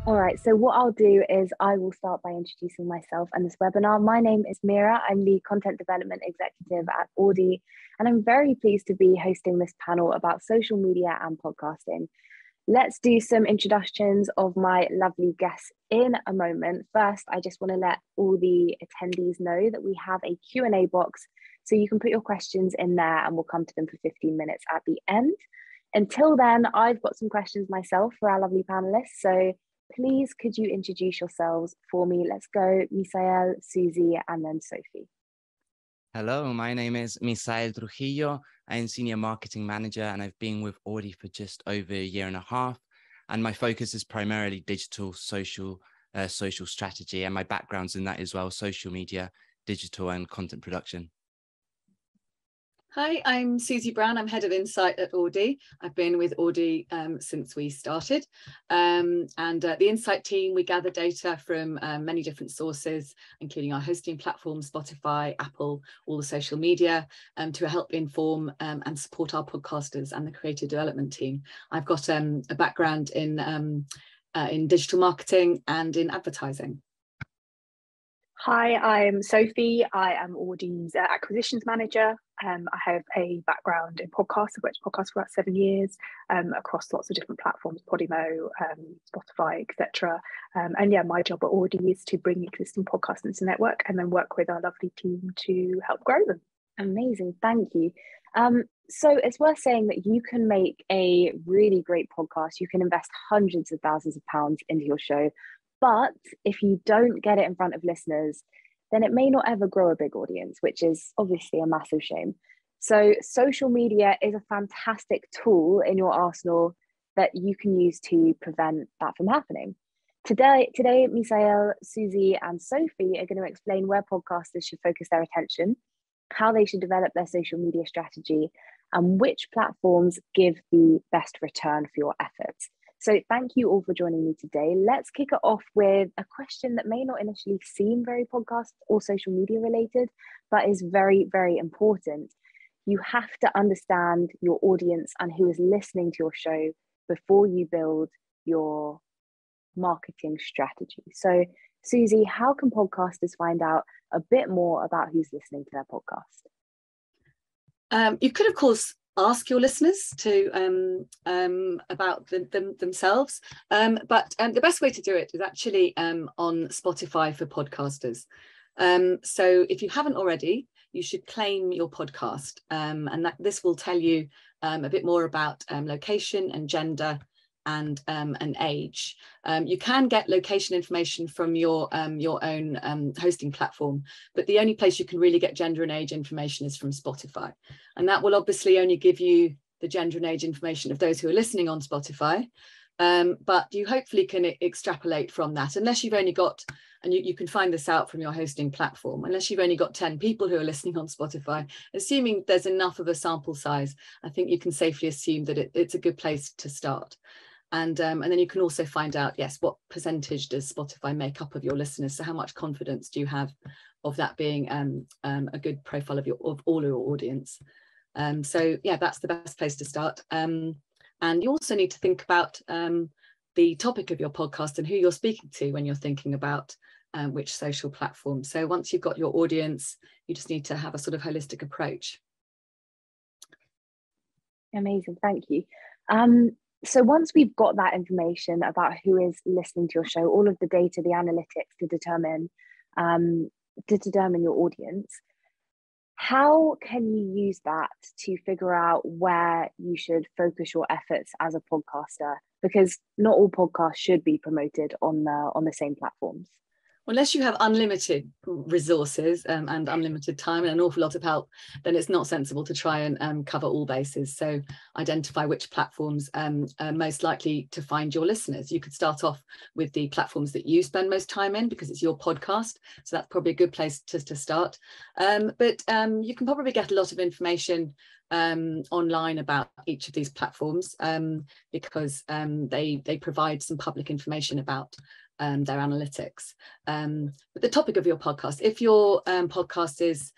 All right, so what I'll do is I will start by introducing myself and this webinar. My name is Meera. I'm the Content Development Executive at Auddy, and I'm very pleased to be hosting this panel about social media and podcasting. Let's do some introductions of my lovely guests in a moment. First, I just want to let all the attendees know that we have a Q&A box, so you can put your questions in there and we'll come to them for 15 minutes at the end. Until then, I've got some questions myself for our lovely panelists, so please, could you introduce yourselves for me? Let's go, Misael, Susie, and then Sophie. Hello, my name is Misael Trujillo. I'm Senior Marketing Manager, and I've been with Auddy for just over a year and a half. And my focus is primarily digital, social strategy, and my background's in that as well, social media, digital, and content production. Hi, I'm Susie Brown. I'm Head of Insight at Auddy. I've been with Auddy since we started. The Insight team, we gather data from many different sources, including our hosting platforms, Spotify, Apple, all the social media, to help inform and support our podcasters and the creative development team. I've got a background in digital marketing and in advertising. Hi, I'm Sophie. I am Auddy's acquisitions manager. I have a background in podcasts. I've worked in podcasts for about 7 years across lots of different platforms, Podimo, Spotify, etc. And yeah, my job at Auddy is to bring existing podcasts into the network and then work with our lovely team to help grow them. Amazing, thank you. So it's worth saying that you can make a really great podcast. You can invest hundreds of thousands of pounds into your show, but if you don't get it in front of listeners, then it may not ever grow a big audience, which is obviously a massive shame. So social media is a fantastic tool in your arsenal that you can use to prevent that from happening. Today, Misael, Susie, and Sophie are going to explain where podcasters should focus their attention, how they should develop their social media strategy, and which platforms give the best return for your efforts. So thank you all for joining me today. Let's kick it off with a question that may not initially seem very podcast or social media related, but is very, very important. You have to understand your audience and who is listening to your show before you build your marketing strategy. So Susie, how can podcasters find out a bit more about who's listening to their podcast? You could, of course, ask your listeners to about themselves, but the best way to do it is actually on Spotify for podcasters. So if you haven't already, you should claim your podcast, and this will tell you a bit more about location and gender and age. You can get location information from your own hosting platform, but the only place you can really get gender and age information is from Spotify. And that will obviously only give you the gender and age information of those who are listening on Spotify. But you hopefully can extrapolate from that, unless you've only got, and you can find this out from your hosting platform, unless you've only got 10 people who are listening on Spotify, assuming there's enough of a sample size, I think you can safely assume that it's a good place to start. And then you can also find out, yes, what percentage does Spotify make up of your listeners? So how much confidence do you have of that being a good profile of all your audience? So yeah, that's the best place to start. And you also need to think about the topic of your podcast and who you're speaking to when you're thinking about which social platform. So once you've got your audience, you just need to have a sort of holistic approach. Amazing, thank you. So once we've got that information about who is listening to your show, all of the data, the analytics to determine your audience, how can you use that to figure out where you should focus your efforts as a podcaster? Because not all podcasts should be promoted on the same platforms. Unless you have unlimited resources and unlimited time and an awful lot of help, then it's not sensible to try and cover all bases. So identify which platforms are most likely to find your listeners. You could start off with the platforms that you spend most time in because it's your podcast. So that's probably a good place to start. But you can probably get a lot of information online about each of these platforms because they provide some public information about their analytics. But the topic of your podcast, if your podcast is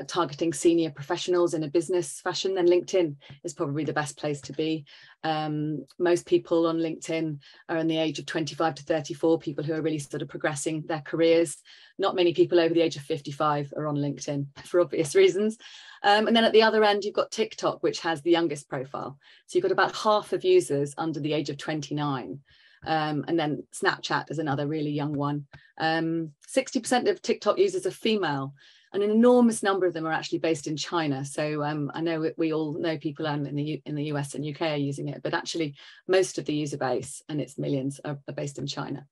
targeting senior professionals in a business fashion, then LinkedIn is probably the best place to be. Most people on LinkedIn are in the age of 25 to 34, people who are really sort of progressing their careers. Not many people over the age of 55 are on LinkedIn for obvious reasons. And then at the other end, you've got TikTok, which has the youngest profile. So you've got about half of users under the age of 29. And then Snapchat is another really young one. 60% of TikTok users are female, and an enormous number of them are actually based in China. So I know we all know people in the US and UK are using it, but actually most of the user base, and it's millions, are based in China.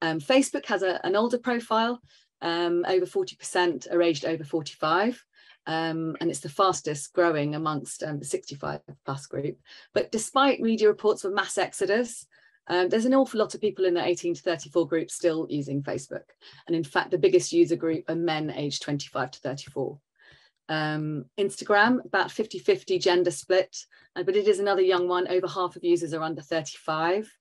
Facebook has an older profile. Over 40% are aged over 45. And it's the fastest growing amongst the 65 plus group. But despite media reports of mass exodus, there's an awful lot of people in the 18 to 34 group still using Facebook. And in fact, the biggest user group are men aged 25 to 34. Instagram, about 50-50 gender split, but it is another young one. Over half of users are under 35.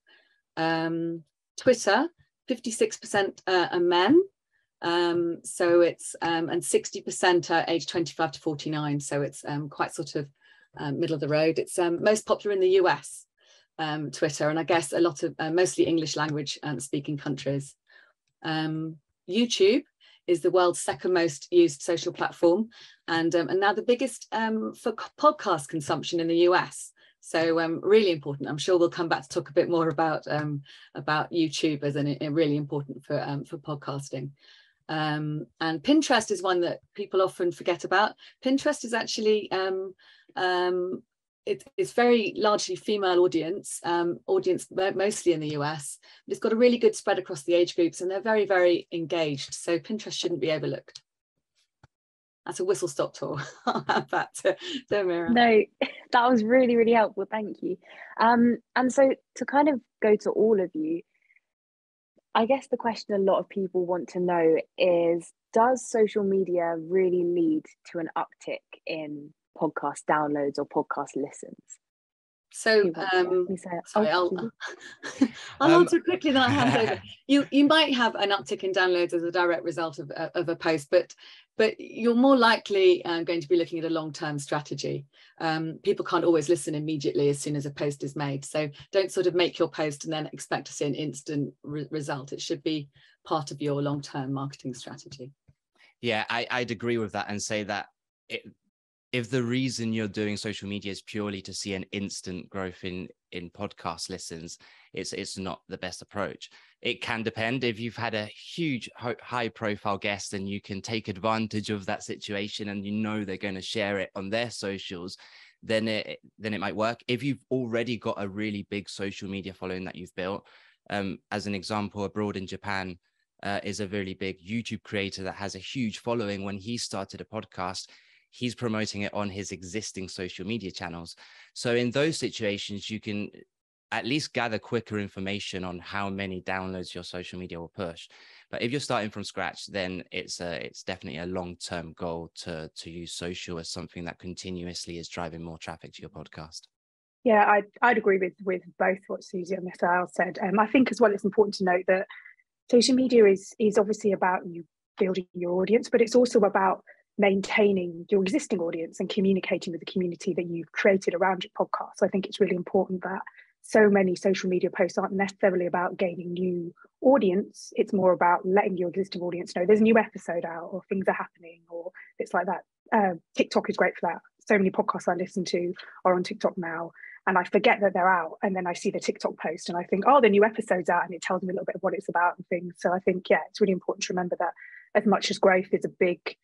Twitter, 56% are men. So it's, and 60% are aged 25 to 49. So it's quite sort of middle of the road. It's most popular in the US. Twitter, and I guess a lot of mostly English language speaking countries. YouTube is the world's second most used social platform, and now the biggest for podcast consumption in the US. So really important. I'm sure we'll come back to talk a bit more about YouTube as really important for podcasting. And Pinterest is one that people often forget about. Pinterest is actually it's very largely female audience mostly in the US, but it's got a really good spread across the age groups, and they're very, very engaged. So Pinterest shouldn't be overlooked. That's a whistle stop tour. I'll have that to Meera. No, that was really, really helpful. Thank you. And so to kind of go to all of you, I guess the question a lot of people want to know is, does social media really lead to an uptick in podcast downloads or podcast listens? So sorry, I'll answer quickly, then I'll hand over. You might have an uptick in downloads as a direct result of a post, but you're more likely going to be looking at a long-term strategy. People can't always listen immediately as soon as a post is made, so don't sort of make your post and then expect to see an instant result. It should be part of your long-term marketing strategy. Yeah, I'd agree with that and say that if the reason you're doing social media is purely to see an instant growth in podcast listens, it's not the best approach. It can depend. If you've had a huge high profile guest and you can take advantage of that situation and you know they're going to share it on their socials, then it might work. If you've already got a really big social media following that you've built, as an example, abroad in Japan is a really big YouTube creator that has a huge following. When he started a podcast, he's promoting it on his existing social media channels. So in those situations, you can at least gather quicker information on how many downloads your social media will push. But if you're starting from scratch, then it's definitely a long-term goal to use social as something that continuously is driving more traffic to your podcast. Yeah, I'd agree with both what Susie and Misael said. I think as well, it's important to note that social media is obviously about you building your audience, but it's also about maintaining your existing audience and communicating with the community that you've created around your podcast. So I think it's really important that so many social media posts aren't necessarily about gaining new audience. It's more about letting your existing audience know there's a new episode out or things are happening or it's like that. TikTok is great for that. So many podcasts I listen to are on TikTok now, and I forget that they're out, and then I see the TikTok post and I think, oh, the new episode's out, and it tells me a little bit of what it's about and things. So I think, yeah, it's really important to remember that as much as growth is a big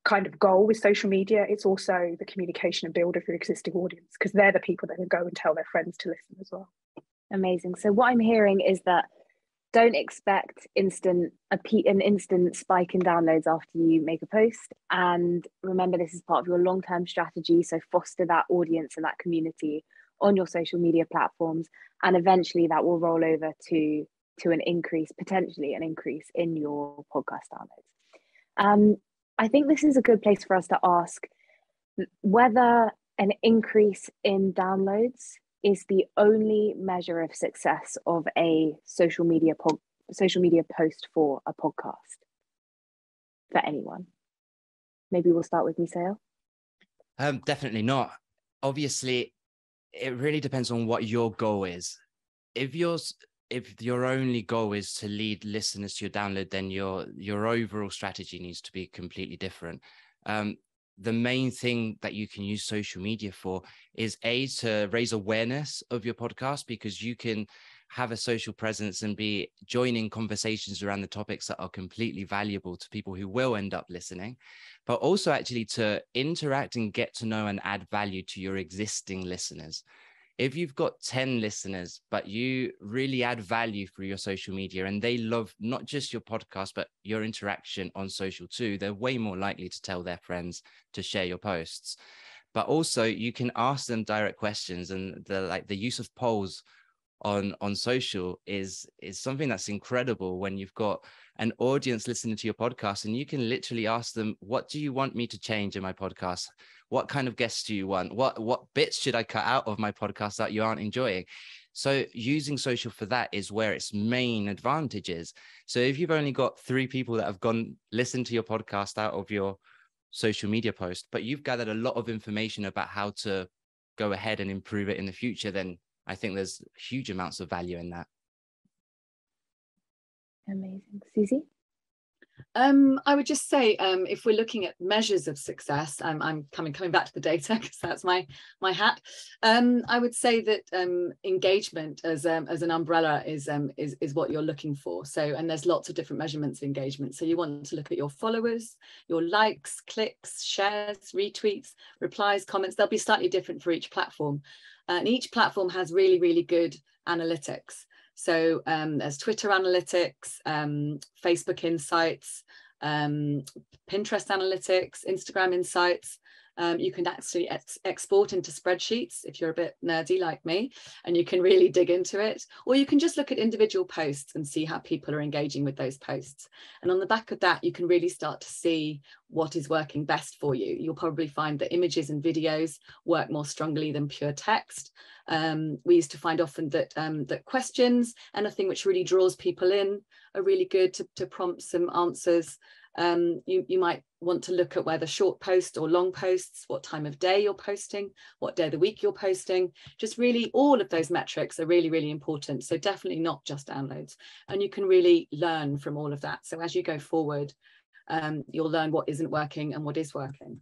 kind of goal with social media, it's also the communication and build of your existing audience, because they're the people that can go and tell their friends to listen as well. Amazing. So what I'm hearing is that don't expect an instant spike in downloads after you make a post, and remember this is part of your long-term strategy. So foster that audience and that community on your social media platforms, and eventually that will roll over to potentially an increase in your podcast downloads. I think this is a good place for us to ask whether an increase in downloads is the only measure of success of a social media post for a podcast for anyone? Maybe we'll start with Misael. Definitely not. Obviously, it really depends on what your goal is. If your only goal is to lead listeners to your download, then your overall strategy needs to be completely different. The main thing that you can use social media for is to raise awareness of your podcast, because you can have a social presence and be joining conversations around the topics that are completely valuable to people who will end up listening, but also actually to interact and get to know and add value to your existing listeners. If you've got 10 listeners, but you really add value through your social media and they love not just your podcast, but your interaction on social too, they're way more likely to tell their friends to share your posts. But also you can ask them direct questions, and the use of polls on social is something that's incredible when you've got an audience listening to your podcast, and you can literally ask them, what do you want me to change in my podcast? What kind of guests do you want? What bits should I cut out of my podcast that you aren't enjoying? So using social for that is where its main advantage is. So if you've only got 3 people that have listened to your podcast out of your social media post, but you've gathered a lot of information about how to go ahead and improve it in the future, then I think there's huge amounts of value in that. Amazing. Susie? I would just say, if we're looking at measures of success, I'm coming back to the data because that's my hat. I would say that engagement as an umbrella is what you're looking for. So, and there's lots of different measurements of engagement. So you want to look at your followers, your likes, clicks, shares, retweets, replies, comments. They'll be slightly different for each platform, and each platform has really, really good analytics. So there's Twitter analytics, Facebook insights, Pinterest analytics, Instagram insights. You can actually export into spreadsheets if you're a bit nerdy like me, and you can really dig into it. Or you can just look at individual posts and see how people are engaging with those posts. And on the back of that, you can really start to see what is working best for you. You'll probably find that images and videos work more strongly than pure text. We used to find often that that questions, anything which really draws people in, are really good to prompt some answers. You might want to look at whether short posts or long posts, what time of day you're posting, what day of the week you're posting. Just really all of those metrics are really, really important. So definitely not just downloads. And you can really learn from all of that. So as you go forward, you'll learn what isn't working and what is working.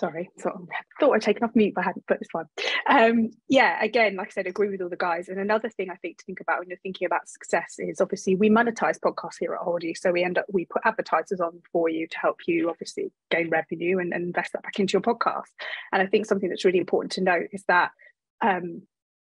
Sorry, I thought I'd taken off mute, but I hadn't, but it's fine. Yeah, again, like I said, agree with all the guys. And another thing I think to think about when you're thinking about success is obviously we monetize podcasts here at Auddy. So we put advertisers on for you to help you obviously gain revenue and invest that back into your podcast. And I think something that's really important to note is that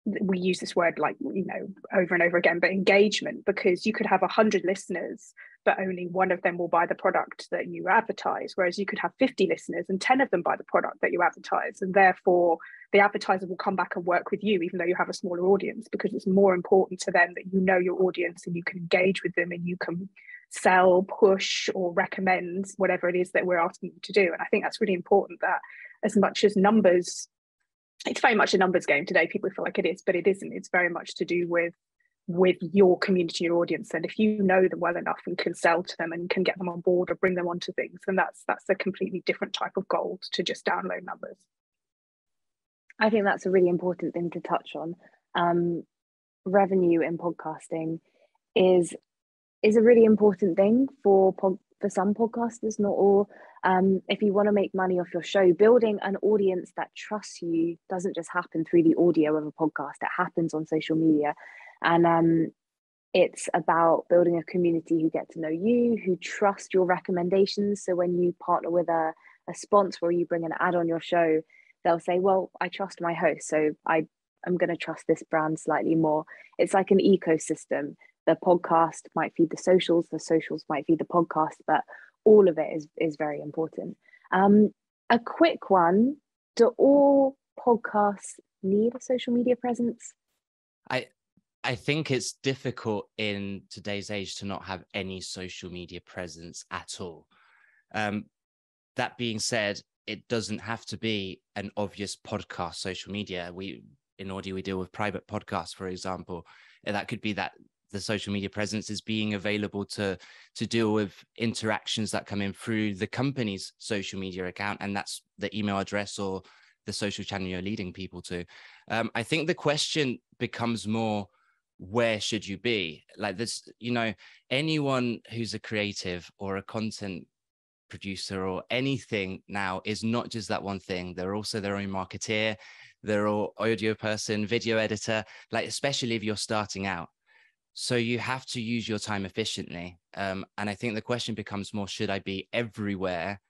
we use this word over and over again, but engagement, because you could have 100 listeners, but only one of them will buy the product that you advertise. Whereas you could have 50 listeners and 10 of them buy the product that you advertise. And therefore the advertiser will come back and work with you, even though you have a smaller audience, because it's more important to them that you know your audience and you can engage with them and you can sell, push, or recommend whatever it is that we're asking you to do. And I think that's really important, that as much as numbers, it's very much a numbers game today. People feel like it is, but it isn't. It's very much to do with your community, your audience. And if you know them well enough and can sell to them and can get them on board or bring them onto things, then that's a completely different type of goal to just download numbers. I think that's a really important thing to touch on. Revenue in podcasting is a really important thing for some podcasters, not all. If you want to make money off your show, building an audience that trusts you doesn't just happen through the audio of a podcast. It happens on social media. And it's about building a community who get to know you, who trust your recommendations. So when you partner with a sponsor or you bring an ad on your show, they'll say, well, I trust my host, so I'm going to trust this brand slightly more. It's like an ecosystem. The podcast might feed the socials might feed the podcast, but all of it is very important. A quick one, do all podcasts need a social media presence? I think it's difficult in today's age to not have any social media presence at all. That being said, it doesn't have to be an obvious podcast social media. in Auddy, we deal with private podcasts, for example. That could be that the social media presence is being available to deal with interactions that come in through the company's social media account, and that's the email address or the social channel you're leading people to. I think the question becomes more, where should you be? Like this, anyone who's a creative or a content producer or anything now is not just that one thing. They're also their own marketeer, they're all audio person, video editor, like especially if you're starting out. So you have to use your time efficiently. And I think the question becomes more, should I be everywhere?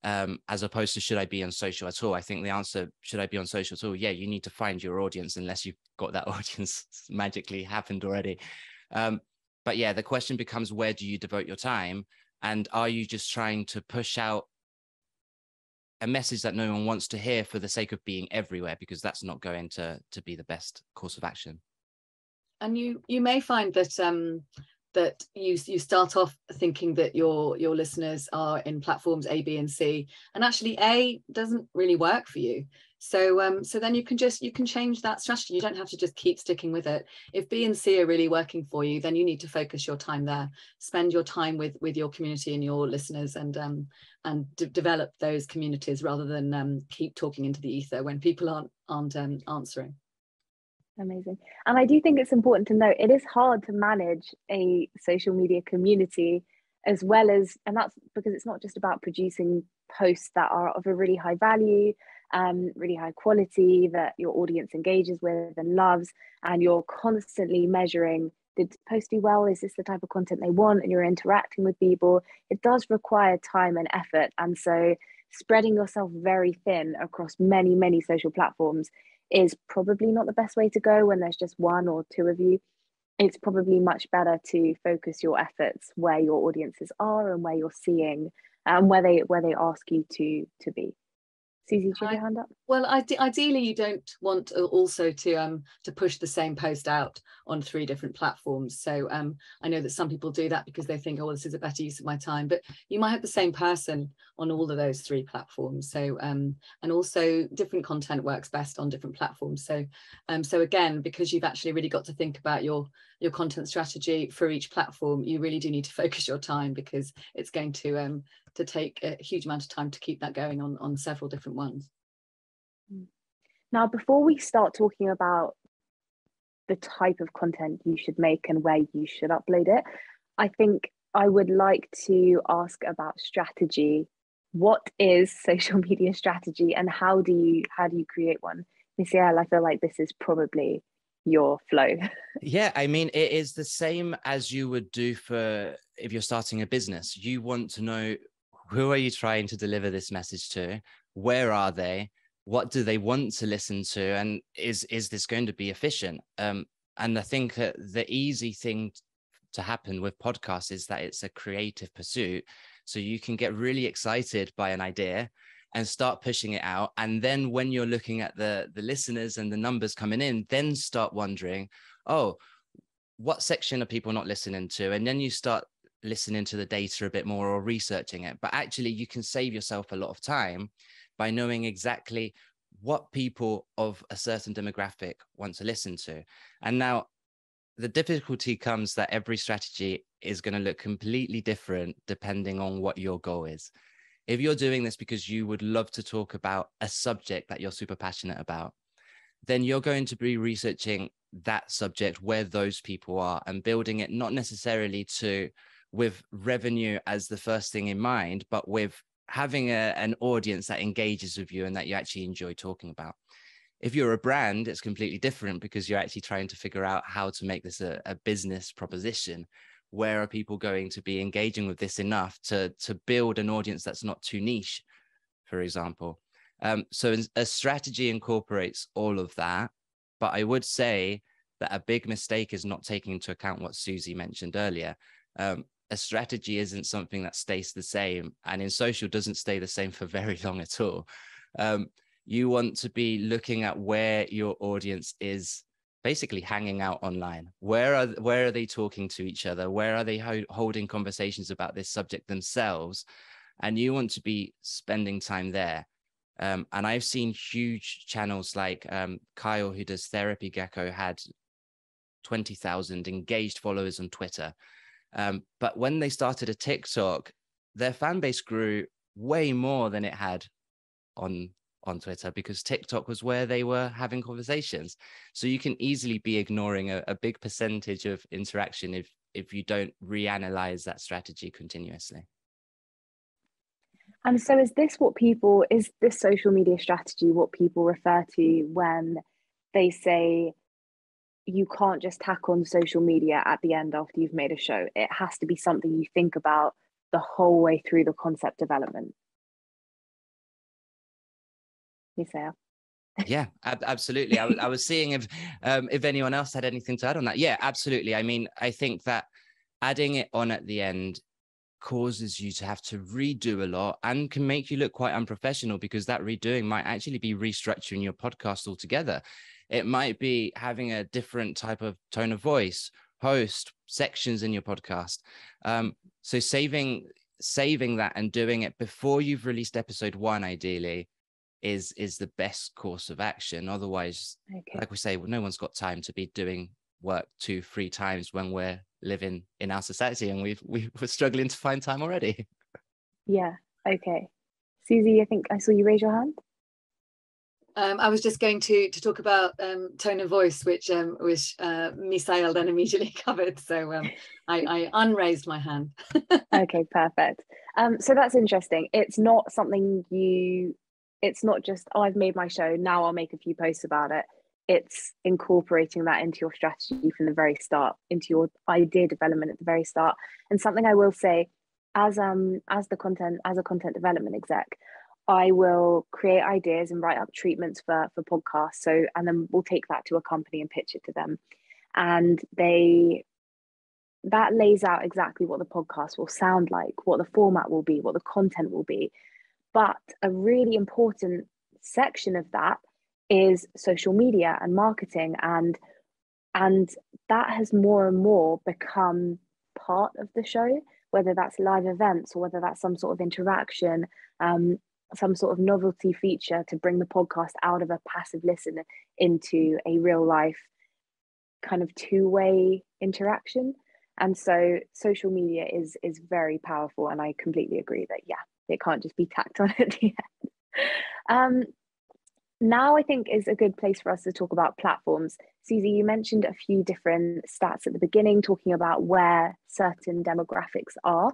As opposed to, should I be on social at all? I think the answer, should I be on social at all? Yeah, you need to find your audience, unless you've got that audience magically happened already. But yeah, the question becomes, where do you devote your time? And are you just trying to push out a message that no one wants to hear for the sake of being everywhere? Because that's not going to be the best course of action. And you may find that that you start off thinking that your listeners are in platforms A, B, and C, and actually A doesn't really work for you. So so then you can change that strategy. You don't have to just keep sticking with it. If B and C are really working for you, then you need to focus your time there. Spend your time with your community and your listeners, and develop those communities, rather than keep talking into the ether when people aren't answering. Amazing. And I do think it's important to note, it is hard to manage a social media community, as well as, and that's because it's not just about producing posts that are of a really high value, really high quality, that your audience engages with and loves, and you're constantly measuring, did the post do well? Is this the type of content they want? And you're interacting with people. It does require time and effort. And so spreading yourself very thin across many, many social platforms is probably not the best way to go when there's just one or two of you. It's probably much better to focus your efforts where your audiences are and where you're seeing, and where they ask you to be. Susie, do you have your hand up? Well, ideally, you don't want also to push the same post out on 3 different platforms. So I know that some people do that because they think, oh, this is a better use of my time. But you might have the same person on all of those 3 platforms. So and also different content works best on different platforms. So so again, because you've actually really got to think about your content strategy for each platform, you really do need to focus your time, because it's going to take a huge amount of time to keep that going on several different ones. Now, before we start talking about the type of content you should make and where you should upload it, I think I would like to ask about strategy. What is social media strategy, and how do you create one? Misael, I feel like this is probably your flow. Yeah, I mean, it is the same as you would do if you're starting a business. You want to know, who are you trying to deliver this message to? Where are they? What do they want to listen to? And is this going to be efficient? And I think the easy thing to happen with podcasts is that it's a creative pursuit. So you can get really excited by an idea and start pushing it out. And then when you're looking at the listeners and the numbers coming in, then start wondering, oh, what section are people not listening to? And then you start listening to the data a bit more or researching it. But actually, you can save yourself a lot of time by knowing exactly what people of a certain demographic want to listen to. And now the difficulty comes that every strategy is going to look completely different depending on what your goal is. If you're doing this because you would love to talk about a subject that you're super passionate about, then you're going to be researching that subject, where those people are, and building it not necessarily with revenue as the first thing in mind, but with having an audience that engages with you and that you actually enjoy talking about. If you're a brand, it's completely different, because you're actually trying to figure out how to make this a business proposition. Where are people going to be engaging with this enough to build an audience that's not too niche, for example? So a strategy incorporates all of that. But I would say that a big mistake is not taking into account what Susie mentioned earlier. A strategy isn't something that stays the same, and in social doesn't stay the same for very long at all. You want to be looking at where your audience is basically hanging out online. Where are they talking to each other? Where are they holding conversations about this subject themselves? And you want to be spending time there. And I've seen huge channels like Kyle, who does Therapy Gecko, had 20,000 engaged followers on Twitter. But when they started a TikTok, their fan base grew way more than it had on Twitter, because TikTok was where they were having conversations. So you can easily be ignoring a big percentage of interaction if you don't reanalyze that strategy continuously. And so is this social media strategy what people refer to when they say you can't just tack on social media at the end after you've made a show? It has to be something you think about the whole way through the concept development. Misael? Yeah, absolutely. I was seeing if anyone else had anything to add on that. Yeah, absolutely. I mean, I think that adding it on at the end causes you to have to redo a lot and can make you look quite unprofessional, because that redoing might actually be restructuring your podcast altogether. It might be having a different type of tone of voice, host, sections in your podcast. So saving that and doing it before you've released episode 1, ideally, is the best course of action. Otherwise, like we say, well, no one's got time to be doing work 2-3 times when we're living in our society, and we're struggling to find time already. Yeah. Okay. Susie, I think I saw you raise your hand. I was just going to talk about tone of voice, which Misael then immediately covered. So I unraised my hand. Okay, perfect. So that's interesting. It's not something it's not just, oh, I've made my show, now I'll make a few posts about it. It's incorporating that into your strategy from the very start, into your idea development at the very start. And something I will say, as a content development exec, I will create ideas and write up treatments for podcasts. So, and then we'll take that to a company and pitch it to them. And that lays out exactly what the podcast will sound like, what the format will be, what the content will be. But a really important section of that is social media and marketing, and that has more and more become part of the show, whether that's live events or whether that's some sort of interaction, some sort of novelty feature to bring the podcast out of a passive listen into a real life kind of two-way interaction. And so social media is very powerful, and I completely agree that it can't just be tacked on at the end. Now I think is a good place for us to talk about platforms. Susie, you mentioned a few different stats at the beginning, talking about where certain demographics are.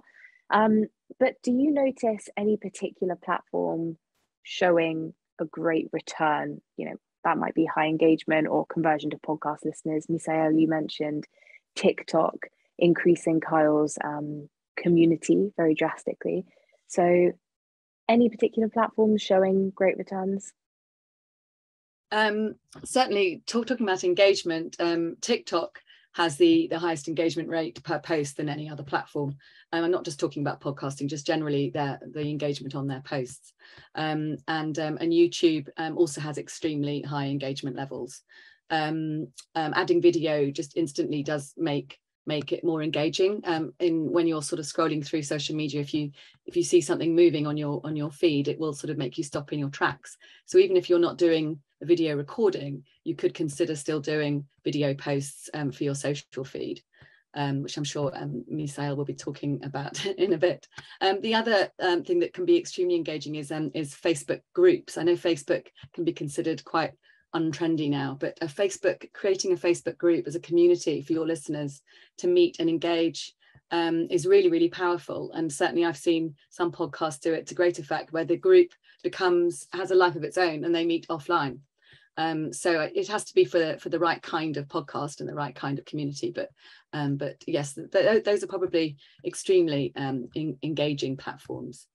But do you notice any particular platform showing a great return? You know, that might be high engagement or conversion to podcast listeners. Misael, you mentioned TikTok increasing Kyle's community very drastically. So any particular platforms showing great returns? Certainly, talking about engagement, TikTok has the highest engagement rate per post than any other platform. I'm not just talking about podcasting, just generally the engagement on their posts. And YouTube also has extremely high engagement levels. Adding video just instantly does make it more engaging. When you're sort of scrolling through social media, if you see something moving on your feed, it will sort of make you stop in your tracks. So even if you're not doing a video recording, you could consider still doing video posts for your social feed, which I'm sure Misael will be talking about in a bit. The other thing that can be extremely engaging is Facebook groups. I know Facebook can be considered quite untrendy now, but creating a Facebook group as a community for your listeners to meet and engage is really, really powerful. And certainly I've seen some podcasts do it to great effect, where the group has a life of its own and they meet offline. So it has to be for the right kind of podcast and the right kind of community. But yes, those are probably extremely engaging platforms.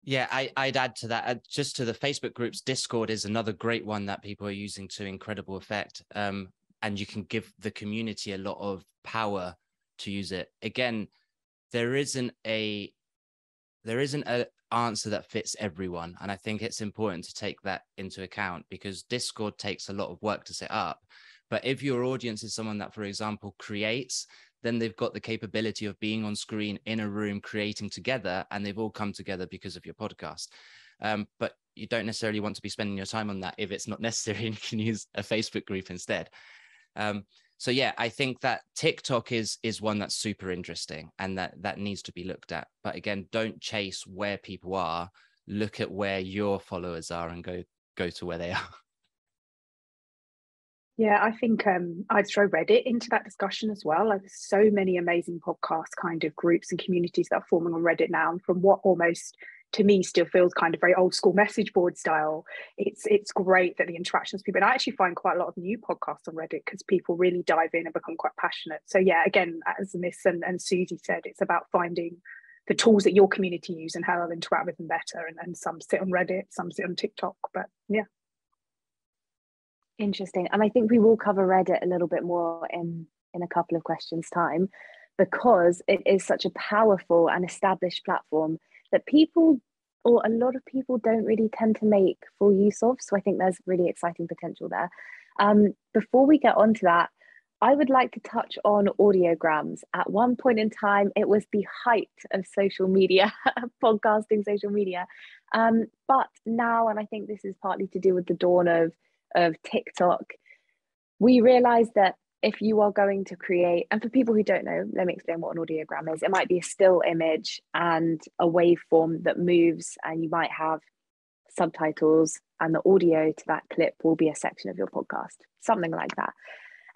Yeah, I'd add to that, just to the Facebook groups. Discord is another great one that people are using to incredible effect. And you can give the community a lot of power to use it. Again, there isn't a answer that fits everyone. And I think it's important to take that into account, because Discord takes a lot of work to set up. But if your audience is someone that, for example, creates, then they've got the capability of being on screen in a room creating together, and they've all come together because of your podcast. But you don't necessarily want to be spending your time on that if it's not necessary, and you can use a Facebook group instead. So yeah, I think that TikTok is one that's super interesting, and that needs to be looked at. But again, don't chase where people are. Look at where your followers are and go to where they are. Yeah, I think I'd throw Reddit into that discussion as well. Like, there's so many amazing podcast kind of groups and communities that are forming on Reddit now, and from what almost to me still feels kind of very old school message board style, it's great that the interactions people, and I actually find quite a lot of new podcasts on Reddit because people really dive in and become quite passionate. So yeah, again, as Miss and Susie said, it's about finding the tools that your community use and how they'll interact with them better, and some sit on Reddit, some sit on TikTok, but yeah. Interesting. And I think we will cover Reddit a little bit more in a couple of questions time, because it is such a powerful and established platform that people, or a lot of people, don't really tend to make full use of. So I think there's really exciting potential there. Before we get on to that, I would like to touch on audiograms. At one point in time, it was the height of social media, podcasting social media. But now, and I think this is partly to do with the dawn of TikTok, we realized that if you are going to create, and for people who don't know, let me explain what an audiogram is. It might be a still image and a waveform that moves, and you might have subtitles, and the audio to that clip will be a section of your podcast, something like that.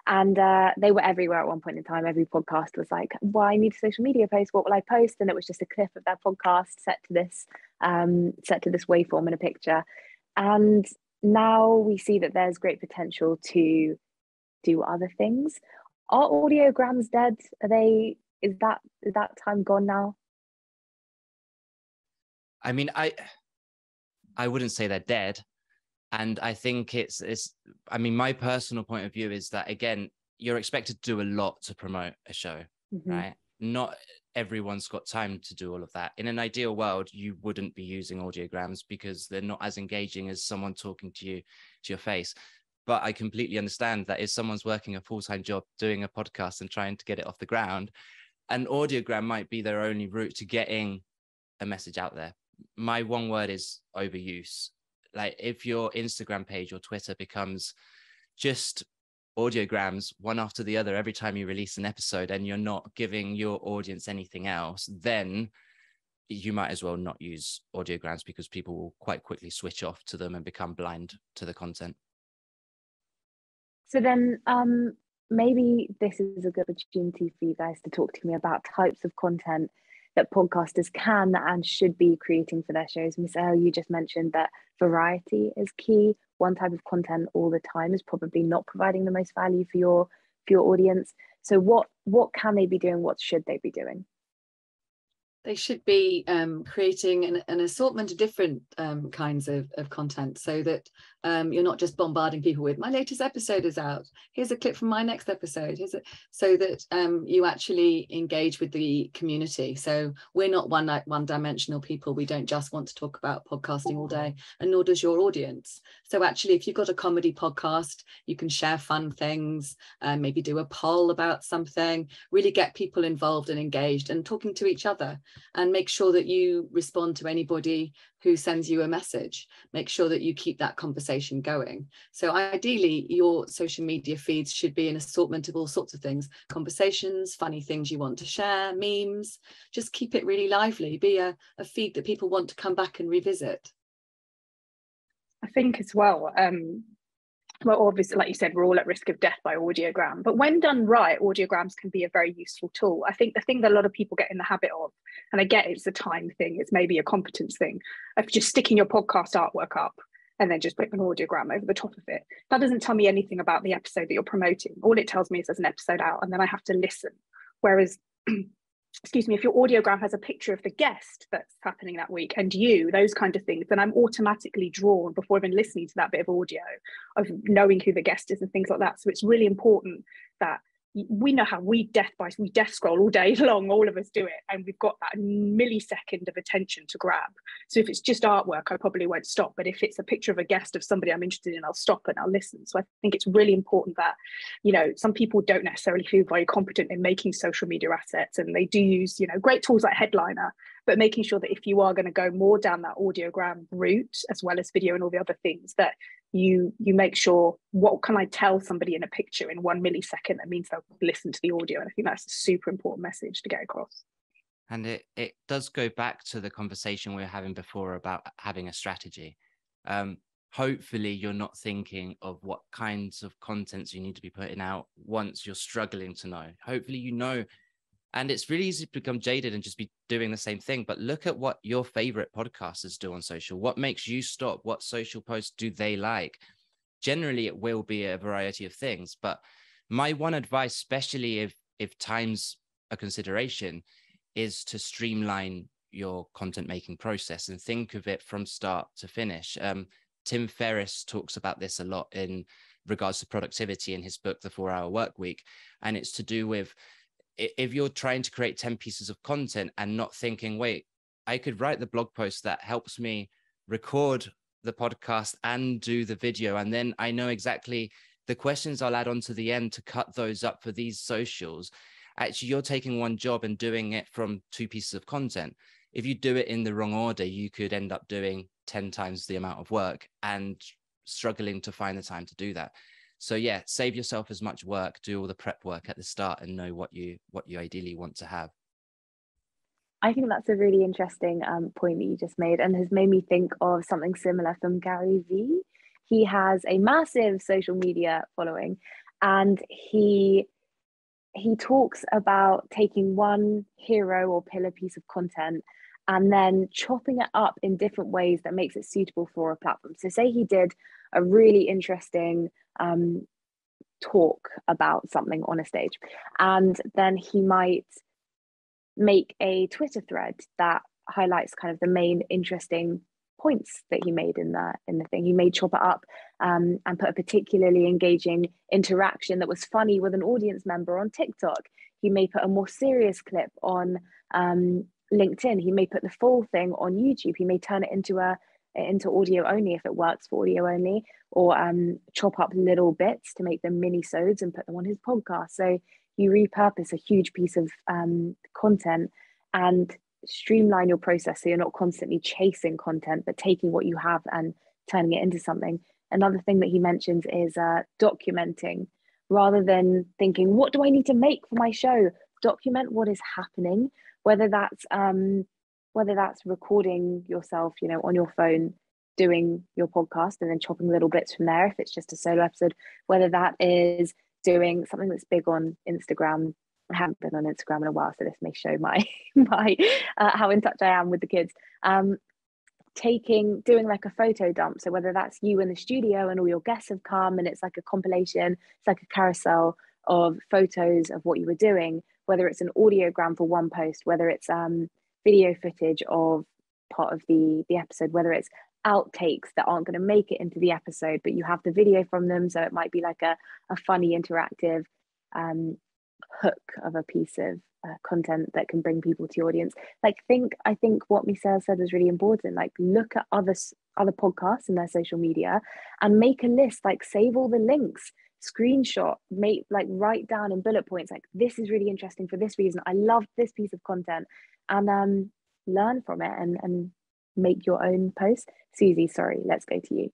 And they were everywhere at one point in time. Every podcast was like, well, I need a social media post, what will I post? And it was just a clip of their podcast set to this waveform in a picture. And now we see that there's great potential to do other things. Are audiograms dead? Is that time gone now? I mean, I wouldn't say they're dead. And I think it's I mean, my personal point of view is that, again, you're expected to do a lot to promote a show, right? Not everyone's got time to do all of that. In an ideal world, you wouldn't be using audiograms because they're not as engaging as someone talking to you, to your face. But I completely understand that if someone's working a full-time job doing a podcast and trying to get it off the ground, an audiogram might be their only route to getting a message out there. My one word is overuse. Like, if your Instagram page or Twitter becomes just audiograms one after the other every time you release an episode, and you're not giving your audience anything else, then you might as well not use audiograms, because people will quite quickly switch off to them and become blind to the content. So then maybe this is a good opportunity for you guys to talk to me about types of content that podcasters can and should be creating for their shows. Misael, you just mentioned that variety is key. One type of content all the time is probably not providing the most value for your audience. So what can they be doing? What should they be doing? They should be creating an assortment of different kinds of content, so that you're not just bombarding people with, my latest episode is out, here's a clip from my next episode, so that you actually engage with the community. So we're not one-dimensional people. We don't just want to talk about podcasting all day, and nor does your audience. So actually, if you've got a comedy podcast, you can share fun things, maybe do a poll about something, really get people involved and engaged and talking to each other. And make sure that you respond to anybody who sends you a message. Make sure that you keep that conversation going. So ideally, your social media feeds should be an assortment of all sorts of things: conversations, funny things you want to share, memes. Just keep it really lively. Be a feed that people want to come back and revisit. I think as well, well, obviously, like you said, we're all at risk of death by audiogram, but when done right, audiograms can be a very useful tool. I think the thing that a lot of people get in the habit of, and I get it's a time thing, it's maybe a competence thing, of just sticking your podcast artwork up and then just putting an audiogram over the top of it. That doesn't tell me anything about the episode that you're promoting. All it tells me is there's an episode out, and then I have to listen. Whereas excuse me, if your audiogram has a picture of the guest that's happening that week and those kind of things, then I'm automatically drawn, before even listening to that bit of audio, of knowing who the guest is and things like that. So it's really important that we know how we death scroll all day long, all of us do it, and we've got that millisecond of attention to grab. So if it's just artwork, I probably won't stop, but if it's a picture of a guest of somebody I'm interested in, I'll stop and I'll listen. So I think it's really important that, you know, some people don't necessarily feel very competent in making social media assets, and they do use, you know, great tools like Headliner, but making sure that if you are going to go more down that audiogram route as well as video and all the other things, that you make sure, what can I tell somebody in a picture in 1 millisecond that means they'll listen to the audio. And I think that's a super important message to get across. And it does go back to the conversation we were having before about having a strategy. Hopefully you're not thinking of what kinds of contents you need to be putting out once you're struggling to know. Hopefully, you know, and it's really easy to become jaded and just be doing the same thing. But look at what your favorite podcasters do on social. What makes you stop? What social posts do they like? Generally, it will be a variety of things. But my one advice, especially if time's a consideration, is to streamline your content making process and think of it from start to finish. Tim Ferriss talks about this a lot in regards to productivity in his book, The 4-Hour Workweek. And it's to do with, if you're trying to create 10 pieces of content and not thinking, wait, I could write the blog post that helps me record the podcast and do the video, and then I know exactly the questions I'll add on to the end to cut those up for these socials. Actually, you're taking one job and doing it from 2 pieces of content. If you do it in the wrong order, you could end up doing 10 times the amount of work and struggling to find the time to do that. So yeah, save yourself as much work, do all the prep work at the start, and know what you ideally want to have. I think that's a really interesting point that you just made, and has made me think of something similar from Gary Vee. He has a massive social media following, and he talks about taking one hero or pillar piece of content and then chopping it up in different ways that makes it suitable for a platform. So say he did a really interesting talk about something on a stage, and then he might make a Twitter thread that highlights kind of the main interesting points that he made in the thing. He may chop it up and put a particularly engaging interaction that was funny with an audience member on TikTok. He may put a more serious clip on LinkedIn. He may put the full thing on YouTube. He may turn it into audio only if it works for audio only, or chop up little bits to make them mini-sodes and put them on his podcast. So you repurpose a huge piece of content and streamline your process, so you're not constantly chasing content, but taking what you have and turning it into something. Another thing that he mentions is documenting. Rather than thinking, what do I need to make for my show? Document what is happening, whether that's recording yourself, you know, on your phone doing your podcast and then chopping little bits from there if it's just a solo episode, whether that is doing something that's big on Instagram. I haven't been on Instagram in a while, so this may show my how in touch I am with the kids. Doing like a photo dump. So whether that's you in the studio and all your guests have come and it's like a compilation, it's like a carousel of photos of what you were doing, whether it's an audiogram for one post, whether it's video footage of part of the episode, whether it's outtakes that aren't going to make it into the episode, but you have the video from them. So it might be like a funny interactive hook of a piece of content that can bring people to your audience. I think what Misael said was really important. Like, look at other podcasts and their social media and make a list, like save all the links, screenshot, write down in bullet points, like, this is really interesting for this reason, I love this piece of content, and learn from it and make your own post. Susie, sorry, let's go to you.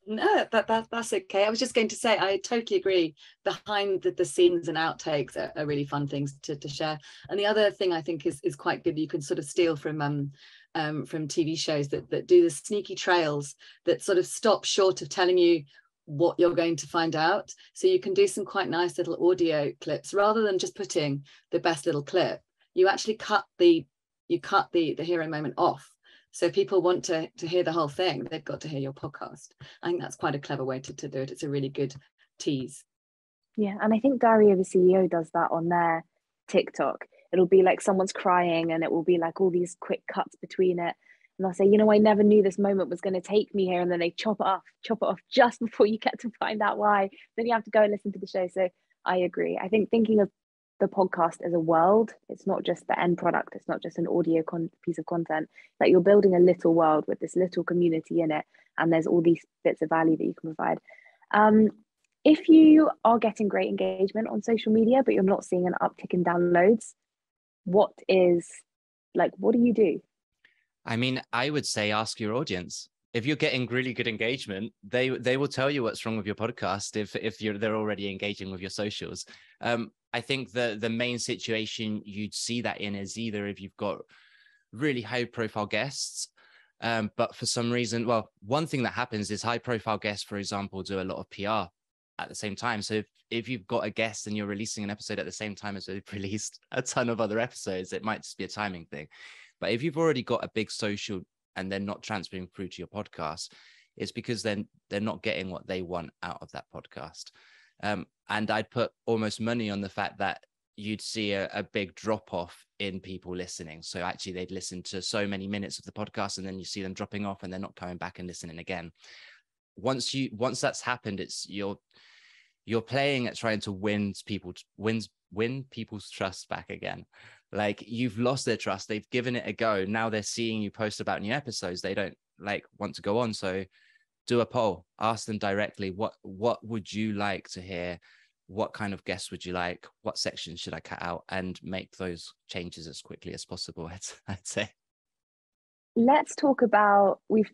No, that's okay. I was just going to say, I totally agree. Behind the scenes and outtakes are really fun things to share. And the other thing I think is quite good, you can sort of steal from TV shows that do the sneaky trails that sort of stop short of telling you what you're going to find out. So you can do some quite nice little audio clips rather than just putting the best little clip. You actually cut the hero moment off. So if people want to hear the whole thing, they've got to hear your podcast. I think that's quite a clever way to do it. It's a really good tease. Yeah, and I think Diary of a CEO does that on their TikTok. It'll be like someone's crying and it will be like all these quick cuts between it. and they'll say, you know, I never knew this moment was going to take me here, and then they chop it off just before you get to find out why. Then you have to go and listen to the show. So I agree. I think thinking of the podcast as a world, it's not just the end product, it's not just an audio piece of content, that you're building a little world with this little community in it, and there's all these bits of value that you can provide. If you are getting great engagement on social media but you're not seeing an uptick in downloads, what do you do? I mean, I would say ask your audience. If you're getting really good engagement, they will tell you what's wrong with your podcast if they're already engaging with your socials. I think the main situation you'd see that in is either if you've got really high profile guests, but for some reason, well, one thing that happens is high profile guests, for example, do a lot of PR at the same time. So if you've got a guest and you're releasing an episode at the same time as they've released a ton of other episodes, it might just be a timing thing. But if you've already got a big social and they're not transferring through to your podcast, it's because then they're not getting what they want out of that podcast. And I'd put almost money on the fact that you'd see a big drop off in people listening. So actually they'd listen to so many minutes of the podcast, and then you see them dropping off and they're not coming back and listening again. Once that's happened, it's you're playing at trying to win people's trust back again. Like, you've lost their trust, they've given it a go, now they're seeing you post about new episodes, they don't want to go on. So do a poll, ask them directly, what would you like to hear, what kind of guests would you like, what sections should I cut out, and make those changes as quickly as possible. I'd say. Let's talk about, we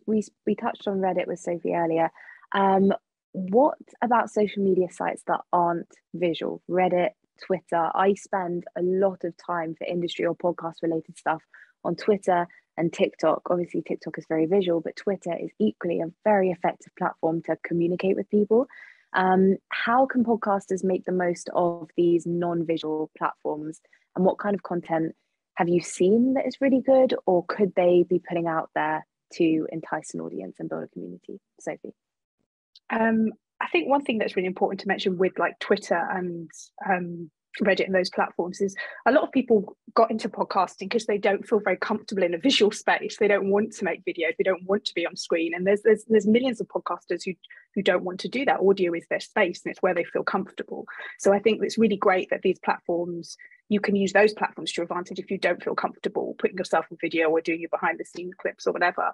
touched on Reddit with Sophie earlier. What about social media sites that aren't visual? Reddit, Twitter. I spend a lot of time for industry or podcast related stuff on Twitter and TikTok. Obviously TikTok is very visual, but Twitter is equally a very effective platform to communicate with people. How can podcasters make the most of these non-visual platforms, and what kind of content have you seen that is really good, or could they be putting out there to entice an audience and build a community? Sophie? I think one thing that's really important to mention with like Twitter and Reddit and those platforms is a lot of people got into podcasting because they don't feel very comfortable in a visual space. They don't want to make videos, they don't want to be on screen, and there's millions of podcasters who don't want to do that. Audio is their space and it's where they feel comfortable. So I think it's really great that these platforms, you can use those platforms to your advantage if you don't feel comfortable putting yourself in video or doing your behind the scenes clips or whatever.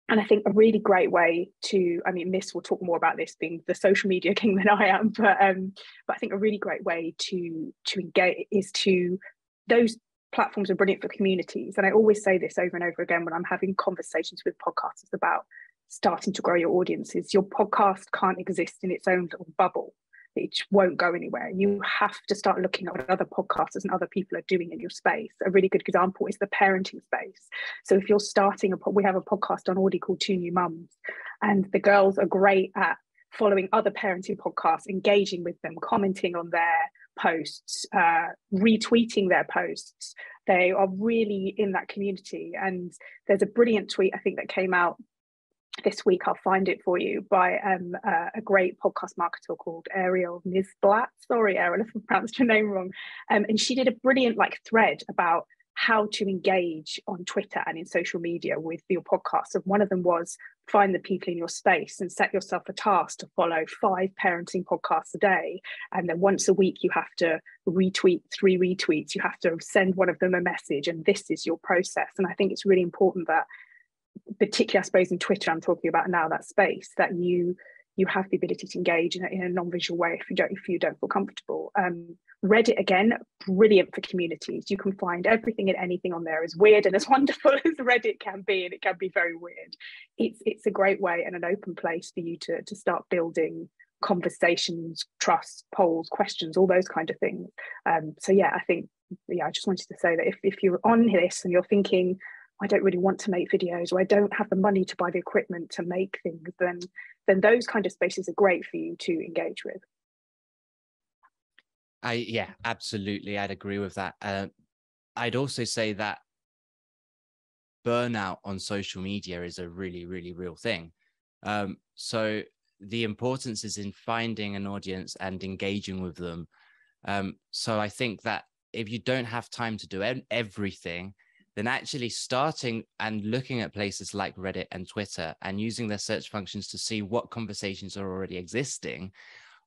And I think a really great way to, I mean, Miss will talk more about this being the social media king than I am, but I think a really great way to engage is to, those platforms are brilliant for communities. And I always say this over and over again when I'm having conversations with podcasters about starting to grow your audiences. Your podcast can't exist in its own little bubble. It won't go anywhere. You have to start looking at what other podcasters and other people are doing in your space. A really good example is the parenting space. So if you're starting we have a podcast on Auddy called Two New Mums, and the girls are great at following other parenting podcasts, engaging with them, commenting on their posts, retweeting their posts. They are really in that community. And there's a brilliant tweet, I think, that came out this week, I'll find it for you, by a great podcast marketer called Ariel Nisblatt. Sorry, Ariel, if I pronounced your name wrong. And she did a brilliant thread about how to engage on Twitter and in social media with your podcast. And one of them was find the people in your space and set yourself a task to follow 5 parenting podcasts a day. And then once a week, you have to retweet 3 retweets. You have to send one of them a message. And this is your process. And I think it's really important that, particularly, I suppose, in Twitter, I'm talking about now, that space that you have the ability to engage in a non-visual way if you don't feel comfortable. Reddit, again, brilliant for communities. You can find everything and anything on there. As weird and as wonderful as Reddit can be, and it can be very weird, it's a great way and an open place for you to start building conversations, trust, polls, questions, all those kind of things. So yeah, I think, I just wanted to say that if you're on this and you're thinking, I don't really want to make videos, or I don't have the money to buy the equipment to make things, then those kind of spaces are great for you to engage with. Yeah, absolutely. I'd agree with that. I'd also say that burnout on social media is a really, really real thing. So the importance is in finding an audience and engaging with them. So I think that if you don't have time to do everything, then actually starting and looking at places like Reddit and Twitter and using their search functions to see what conversations are already existing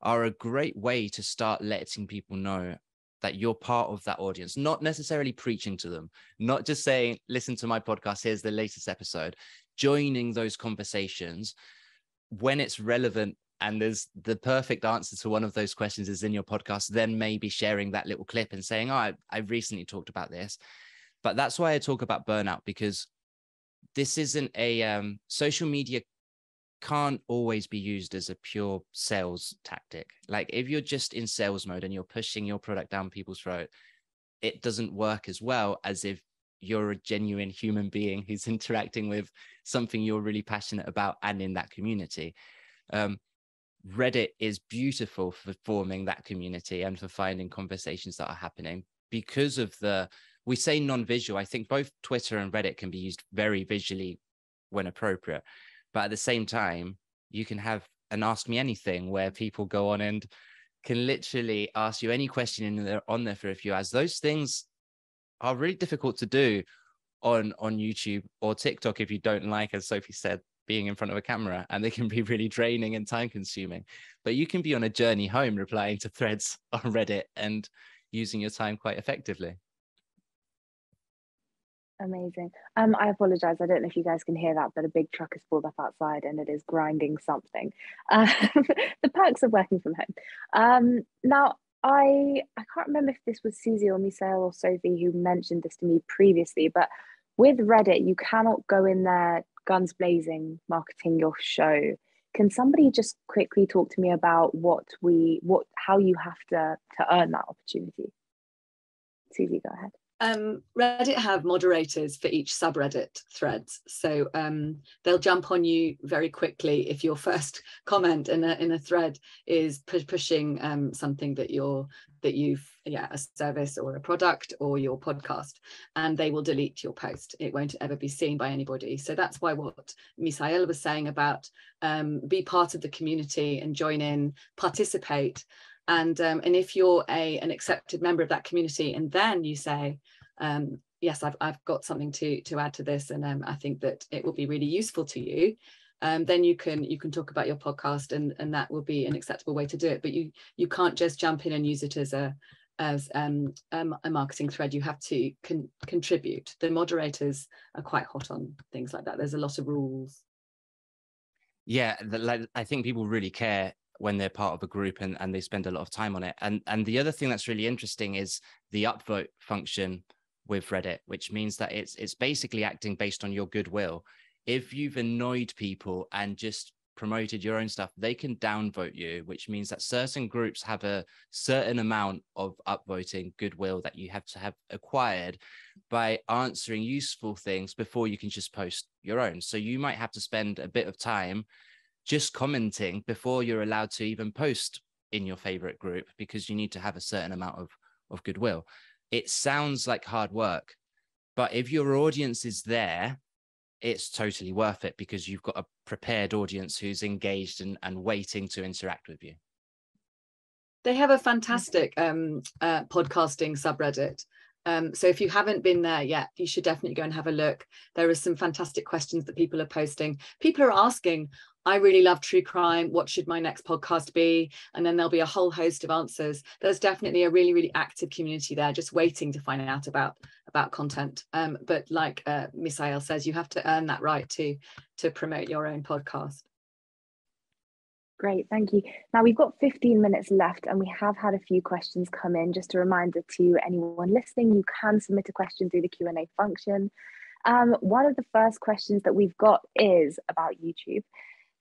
are a great way to start letting people know that you're part of that audience, not necessarily preaching to them, not just saying, listen to my podcast, here's the latest episode, joining those conversations when it's relevant. And there's the perfect answer to one of those questions is in your podcast, then maybe sharing that little clip and saying, oh, I recently talked about this. But that's why I talk about burnout, because this isn't a social media can't always be used as a pure sales tactic. Like if you're just in sales mode and you're pushing your product down people's throat, it doesn't work as well as if you're a genuine human being who's interacting with something you're really passionate about and in that community. Reddit is beautiful for forming that community and for finding conversations that are happening because of we say non-visual. I think both Twitter and Reddit can be used very visually when appropriate. But at the same time, you can have an Ask Me Anything where people go on and can literally ask you any question and they're on there for a few hours. Those things are really difficult to do on YouTube or TikTok if you don't like, as Sophie said, being in front of a camera, and they can be really draining and time consuming. But you can be on a journey home replying to threads on Reddit and using your time quite effectively. Amazing. I apologize. I don't know if you guys can hear that, but a big truck has pulled up outside and it is grinding something. The perks of working from home. Now, I can't remember if this was Susie or Misael or Sophie who mentioned this to me previously, but with Reddit, you cannot go in there guns blazing marketing your show. Can somebody just quickly talk to me about how you have to earn that opportunity? Susie, go ahead. Reddit have moderators for each subreddit threads, so they'll jump on you very quickly if your first comment in a thread is pushing something that you've a service or a product or your podcast, and they will delete your post. It won't ever be seen by anybody. So that's why what Misael was saying about be part of the community and join in, participate. And if you're an accepted member of that community, and then you say, yes, I've got something to add to this, and I think that it will be really useful to you, then you can talk about your podcast, and that will be an acceptable way to do it. But you can't just jump in and use it as a marketing thread. You have to contribute. The moderators are quite hot on things like that. There's a lot of rules. Yeah, I think people really care when they're part of a group and they spend a lot of time on it. And the other thing that's really interesting is the upvote function with Reddit, which means that it's basically acting based on your goodwill. If you've annoyed people and just promoted your own stuff, they can downvote you, which means that certain groups have a certain amount of upvoting goodwill that you have to have acquired by answering useful things before you can just post your own. So you might have to spend a bit of time just commenting before you're allowed to even post in your favorite group, because you need to have a certain amount of goodwill. It sounds like hard work, but if your audience is there, it's totally worth it because you've got a prepared audience who's engaged and waiting to interact with you. They have a fantastic podcasting subreddit. So if you haven't been there yet, you should definitely go and have a look. There are some fantastic questions that people are posting. People are asking, I really love true crime. What should my next podcast be? And then there'll be a whole host of answers. There's definitely a really, really active community there just waiting to find out about content. But like Misael says, you have to earn that right to promote your own podcast. Great, thank you. Now we've got 15 minutes left and we have had a few questions come in. Just a reminder to anyone listening, you can submit a question through the Q&A function. One of the first questions that we've got is about YouTube.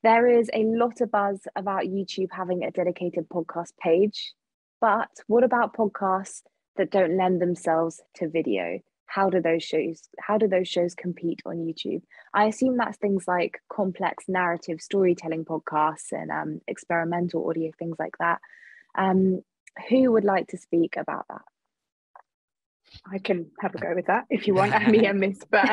There is a lot of buzz about YouTube having a dedicated podcast page, but what about podcasts that don't lend themselves to video? How do those shows compete on YouTube? I assume that's things like complex narrative storytelling podcasts and experimental audio, things like that. Who would like to speak about that? I can have a go with that if you want, Annie and Miss. But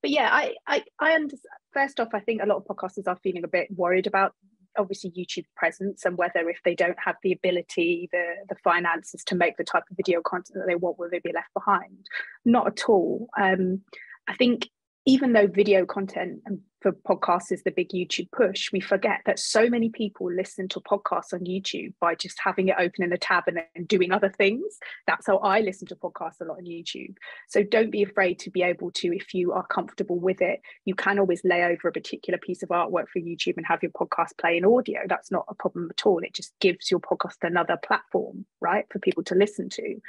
yeah, I understand. First off, I think a lot of podcasters are feeling a bit worried about obviously YouTube presence, and whether if they don't have the ability, the finances to make the type of video content that they want, will they be left behind? Not at all. I think even though video content for podcasts is the big YouTube push, we forget that so many people listen to podcasts on YouTube by just having it open in a tab and then doing other things. That's how I listen to podcasts a lot on YouTube. So don't be afraid to be able to, if you are comfortable with it, you can always lay over a particular piece of artwork for YouTube and have your podcast play in audio. That's not a problem at all. It just gives your podcast another platform, right, for people to listen to,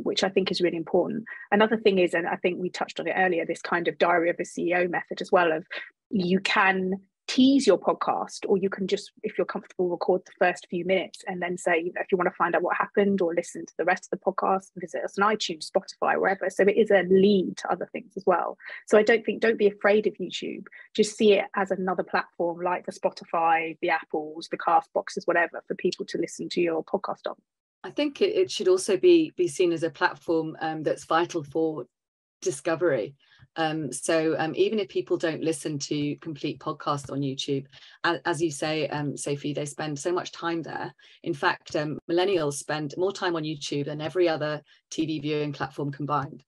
which I think is really important. Another thing is, and I think we touched on it earlier, this kind of diary of a CEO method as well, of you can tease your podcast, or you can just, if you're comfortable, record the first few minutes and then say, if you want to find out what happened or listen to the rest of the podcast, visit us on iTunes, Spotify, wherever. So it is a lead to other things as well. So don't be afraid of YouTube. Just see it as another platform like the Spotify, the Apples, the Cast Boxes, whatever, for people to listen to your podcast on. I think it should also be seen as a platform that's vital for discovery. So even if people don't listen to complete podcasts on YouTube, as you say, Sophie, they spend so much time there. In fact, millennials spend more time on YouTube than every other TV viewing platform combined.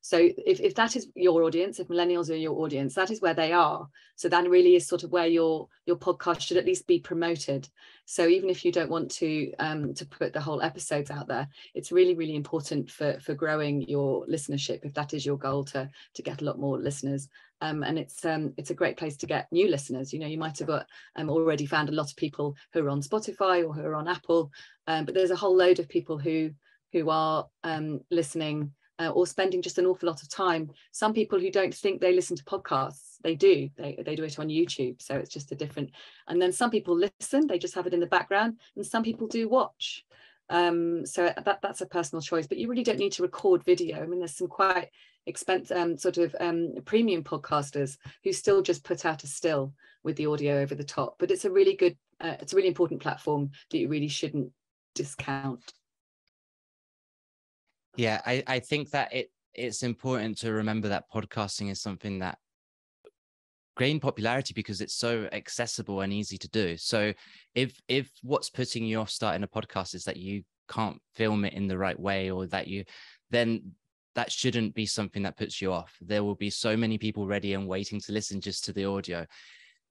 So if that is your audience, if millennials are your audience, that is where they are. So that really is sort of where your podcast should at least be promoted. So even if you don't want to put the whole episodes out there, it's really, really important for growing your listenership, if that is your goal, to get a lot more listeners. And it's a great place to get new listeners. You know, you might have got already found a lot of people who are on Spotify or who are on Apple, but there's a whole load of people who are listening or spending just an awful lot of time. Some people who don't think they listen to podcasts, they do. They do it on YouTube. So it's just a different. And then some people listen, they just have it in the background, and some people do watch. So that's a personal choice, but you really don't need to record video. I mean, there's some quite expensive premium podcasters who still just put out a still with the audio over the top. But it's a really good, it's a really important platform that you really shouldn't discount. Yeah, I think that it's important to remember that podcasting is something that gained popularity because it's so accessible and easy to do. So if what's putting you off starting a podcast is that you can't film it in the right way, or then that shouldn't be something that puts you off. There will be so many people ready and waiting to listen just to the audio.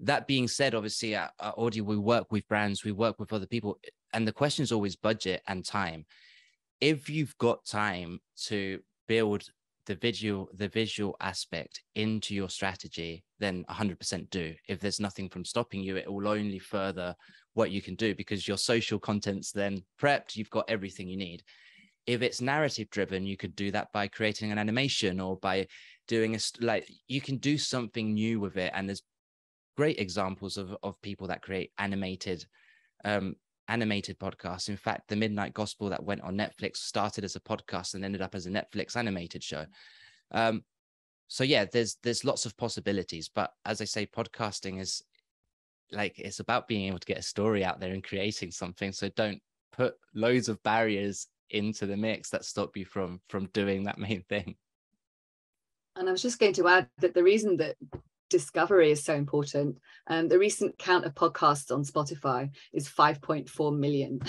That being said, obviously at Auddy, we work with brands, we work with other people, and the question is always budget and time. If you've got time to build the visual aspect into your strategy, then 100% do. If there's nothing from stopping you, it will only further what you can do, because your social content's then prepped, you've got everything you need. If it's narrative driven, you could do that by creating an animation, or by doing you can do something new with it. And there's great examples of people that create animated podcasts. In fact, the Midnight Gospel that went on Netflix started as a podcast and ended up as a Netflix animated show. So yeah, there's lots of possibilities, but as I say, podcasting is it's about being able to get a story out there and creating something. So don't put loads of barriers into the mix that stop you from doing that main thing. And I was just going to add that the reason that discovery is so important, the recent count of podcasts on Spotify is 5.4 million.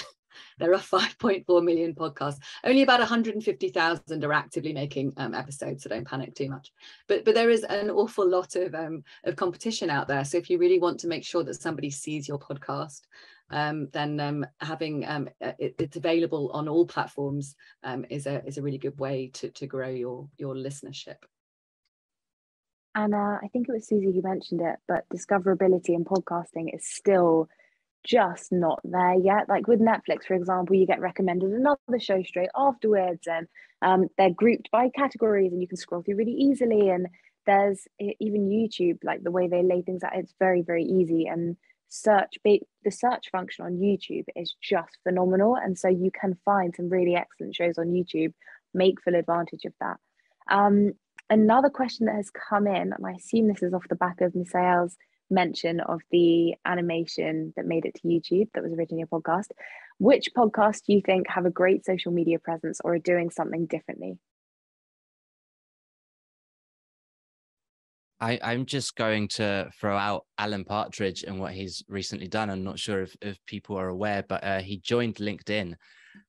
There are 5.4 million podcasts. Only about 150,000 are actively making episodes, so don't panic too much. But there is an awful lot of competition out there. So if you really want to make sure that somebody sees your podcast, then having it's available on all platforms is a really good way to grow your listenership. And I think it was Susie who mentioned it, but discoverability in podcasting is still just not there yet. Like with Netflix, for example, you get recommended another show straight afterwards, and they're grouped by categories, and you can scroll through really easily. And there's even YouTube, like the way they lay things out, it's very, very easy. And the search function on YouTube is just phenomenal. And so you can find some really excellent shows on YouTube. Make full advantage of that. Another question that has come in, and I assume this is off the back of Misael's mention of the animation that made it to YouTube that was originally a podcast. Which podcasts do you think have a great social media presence or are doing something differently? I'm just going to throw out Alan Partridge and what he's recently done. I'm not sure if people are aware, but he joined LinkedIn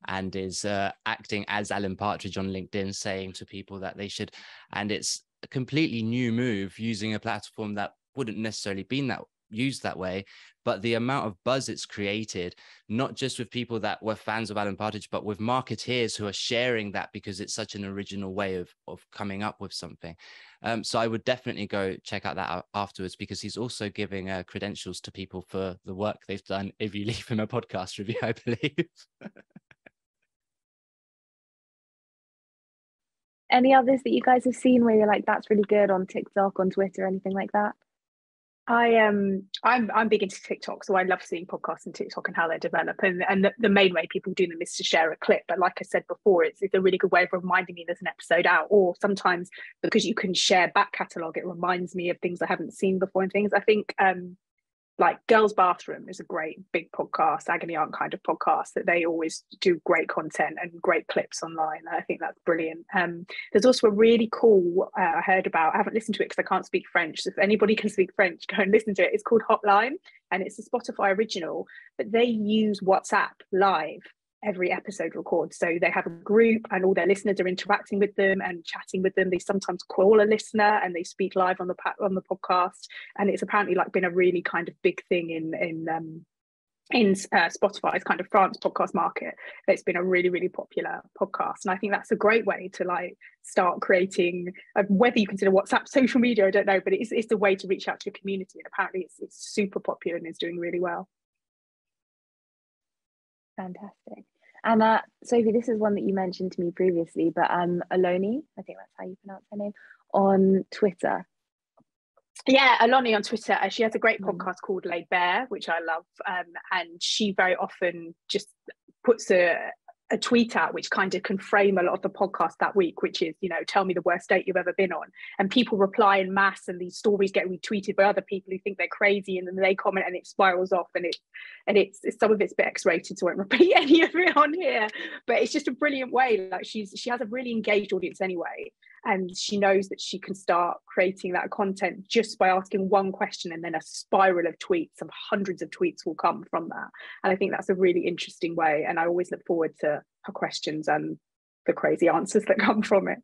and is acting as Alan Partridge on LinkedIn, saying to people that they should, and it's a completely new move using a platform that wouldn't necessarily been that used that way, but the amount of buzz it's created, not just with people that were fans of Alan Partridge, but with marketeers who are sharing that because it's such an original way of coming up with something. So I would definitely go check out that afterwards, because he's also giving credentials to people for the work they've done if you leave him a podcast review, I believe. Any others that you guys have seen where you're like, that's really good, on TikTok, on Twitter, anything like that? I'm big into TikTok, so I love seeing podcasts on TikTok and how they develop. And the main way people do them is to share a clip. But like I said before, it's a really good way of reminding me there's an episode out. Or sometimes because you can share back catalogue, it reminds me of things I haven't seen before and things. I think like Girls Bathroom is a great big podcast, Agony Aunt kind of podcast, that they always do great content and great clips online. I think that's brilliant. There's also a really cool, I heard about, I haven't listened to it because I can't speak French, so if anybody can speak French, go and listen to it. It's called Hotline, and it's a Spotify original, but they use WhatsApp live. Every episode records, so they have a group and all their listeners are interacting with them and chatting with them. They sometimes call a listener and they speak live on the podcast, and it's apparently like been a really kind of big thing in Spotify's kind of France podcast market. It's been a really, really popular podcast, and I think that's a great way to like start creating, whether you consider WhatsApp social media, I don't know, but it's a way to reach out to your community, and apparently it's super popular and is doing really well. Fantastic. And Sophie, this is one that you mentioned to me previously, but Aloni, I think that's how you pronounce her name, on Twitter. Yeah, Aloni on Twitter. She has a great podcast called Laid Bare, which I love. And she very often just puts a tweet out which kind of can frame a lot of the podcast that week, which is, you know, tell me the worst date you've ever been on, and people reply in mass, and these stories get retweeted by other people who think they're crazy, and then they comment and it spirals off, and it's some of it's a bit X-rated, so I won't repeat any of it on here, but it's just a brilliant way. Like she has a really engaged audience anyway, and she knows that she can start creating that content just by asking one question, and then a spiral of tweets, of hundreds of tweets will come from that. And I think that's a really interesting way, and I always look forward to her questions and the crazy answers that come from it.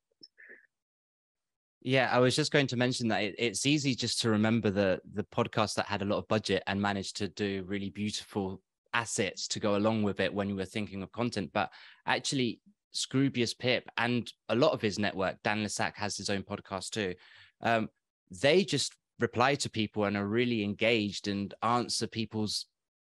Yeah, I was just going to mention that it's easy just to remember the podcast that had a lot of budget and managed to do really beautiful assets to go along with it when you were thinking of content. But actually, Scroobius Pip and a lot of his network, Dan Lissac has his own podcast too. They just reply to people and are really engaged and answer people's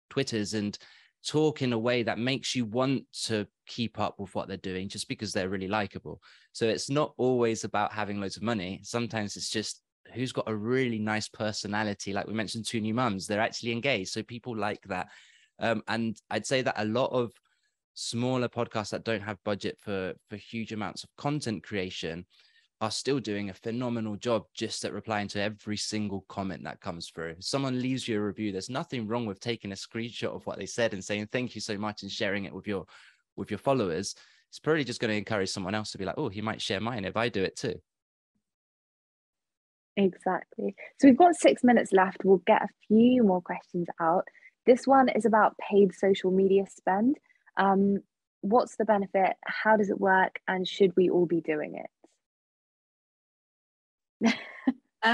Twitters and talk in a way that makes you want to keep up with what they're doing just because they're really likable. So it's not always about having loads of money. Sometimes it's just who's got a really nice personality. Like we mentioned, Two New Mums, they're actually engaged. So people like that. And I'd say that a lot of smaller podcasts that don't have budget for huge amounts of content creation are still doing a phenomenal job just at replying to every single comment that comes through. If someone leaves you a review, there's nothing wrong with taking a screenshot of what they said and saying thank you so much and sharing it with your followers. It's probably just going to encourage someone else to be like, oh, he might share mine if I do it too. Exactly. So we've got 6 minutes left. We'll get a few more questions out. This one is about paid social media spend. What's the benefit? How does it work? And should we all be doing it?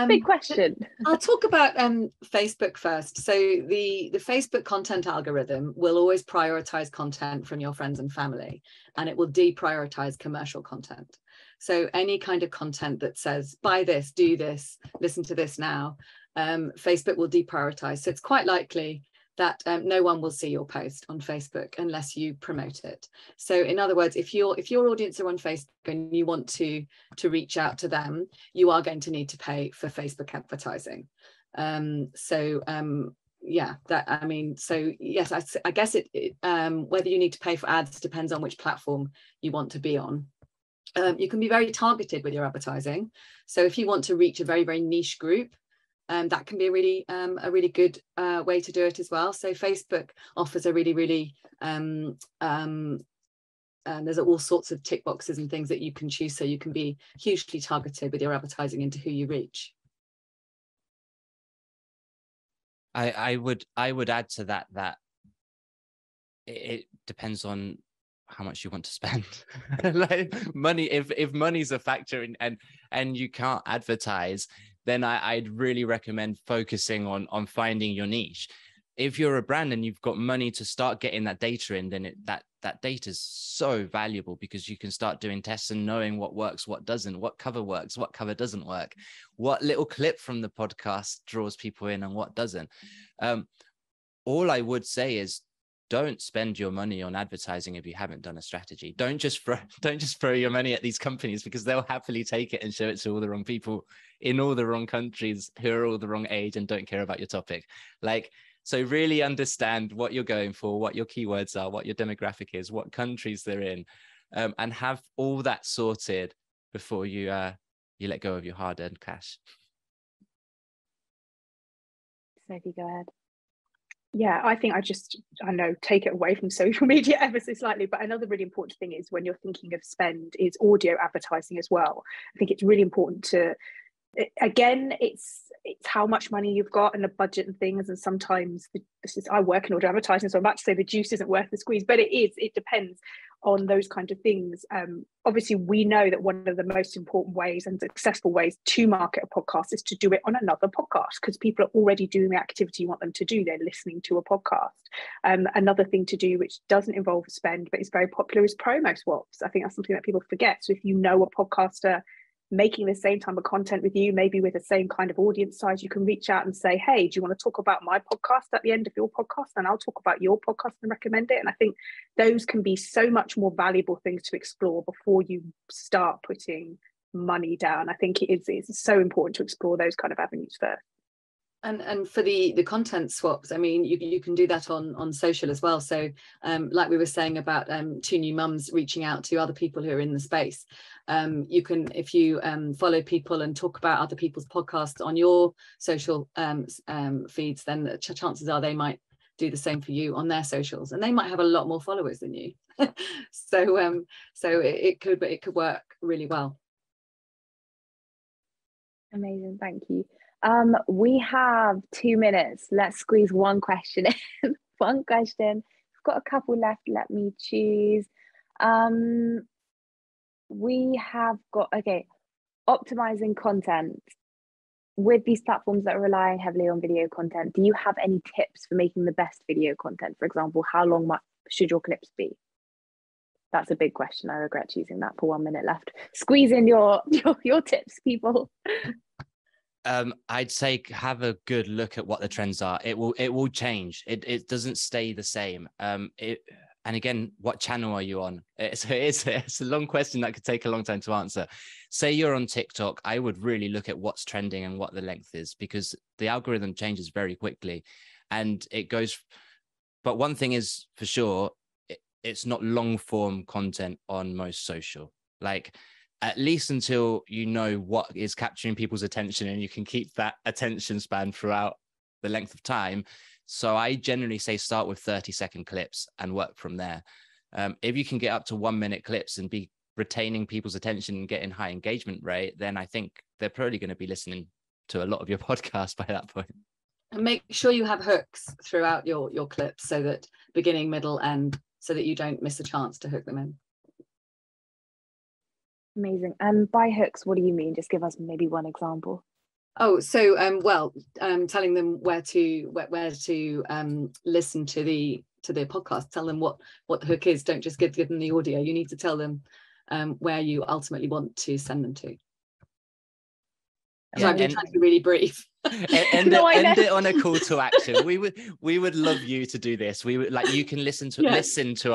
Big question. I'll talk about Facebook first. So the Facebook content algorithm will always prioritize content from your friends and family, and it will deprioritize commercial content. So any kind of content that says buy this, do this, listen to this now, Facebook will deprioritize. So it's quite likely that no one will see your post on Facebook unless you promote it. So in other words, if your audience are on Facebook and you want to reach out to them, you are going to need to pay for Facebook advertising. Yeah, that, I mean, so yes, I guess whether you need to pay for ads depends on which platform you want to be on. You can be very targeted with your advertising. So if you want to reach a very, very niche group, that can be a really good way to do it as well. So Facebook offers a really, really, there's all sorts of tick boxes and things that you can choose, so you can be hugely targeted with your advertising into who you reach. I would add to that it depends on how much you want to spend. Like money, if money's a factor and you can't advertise, then I'd really recommend focusing on finding your niche. If you're a brand and you've got money to start getting that data in, then that data is so valuable, because you can start doing tests and knowing what works, what doesn't, what cover works, what cover doesn't work, what little clip from the podcast draws people in and what doesn't. All I would say is, don't spend your money on advertising if you haven't done a strategy. Don't just throw your money at these companies, because they'll happily take it and show it to all the wrong people in all the wrong countries who are all the wrong age and don't care about your topic. So really understand what you're going for, what your keywords are, what your demographic is, what countries they're in, and have all that sorted before you let go of your hard-earned cash. Sophie, go ahead. Yeah, I think I know, take it away from social media ever so slightly, but another really important thing is, when you're thinking of spend, is audio advertising as well. I think it's really important to, again, it's how much money you've got and the budget and things, and sometimes I work in audio advertising, so I'm about to say the juice isn't worth the squeeze, but it depends on those kind of things. Obviously, we know that one of the most important ways and successful ways to market a podcast is to do it on another podcast, because people are already doing the activity you want them to do. They're listening to a podcast. Another thing to do, which doesn't involve spend but is very popular, is promo swaps. I think that's something that people forget. So if you know a podcaster making the same type of content with you, maybe with the same kind of audience size, you can reach out and say, hey, do you want to talk about my podcast at the end of your podcast? And I'll talk about your podcast and recommend it. And I think those can be so much more valuable things to explore before you start putting money down. I think it's so important to explore those kind of avenues first. And for the content swaps, I mean, you can do that on social as well. So like we were saying about two new mums reaching out to other people who are in the space, you can, if you follow people and talk about other people's podcasts on your social feeds, then the chances are they might do the same for you on their socials, and they might have a lot more followers than you. So it could work really well. Amazing, thank you. We have 2 minutes. Let's squeeze one question in. One question. We've got a couple left. Let me choose. We have got, okay, optimizing content. With these platforms that are relying heavily on video content, do you have any tips for making the best video content? For example, how long should your clips be? That's a big question. I regret choosing that for 1 minute left. Squeeze in your tips, people. I'd say have a good look at what the trends are. It will change. It doesn't stay the same. And again, what channel are you on? It's a long question that could take a long time to answer. Say you're on TikTok, I would really look at what's trending and what the length is, because the algorithm changes very quickly, and it goes. But one thing is for sure, it's not long form content on most social. Like, at least until you know what is capturing people's attention and you can keep that attention span throughout the length of time. So I generally say start with 30-second clips and work from there. If you can get up to 1 minute clips and be retaining people's attention and getting high engagement rate, then I think they're probably going to be listening to a lot of your podcast by that point. And make sure you have hooks throughout your clips, so that beginning, middle, end, so that you don't miss a chance to hook them in. Amazing. And by hooks, what do you mean? Just give us maybe one example. Oh, so telling them where to listen to the podcast. Tell them what the hook is. Don't just give them the audio. You need to tell them where you ultimately want to send them to. So I'm trying to be really brief. End it on a call to action. We would love you to do this. We would like, you can listen to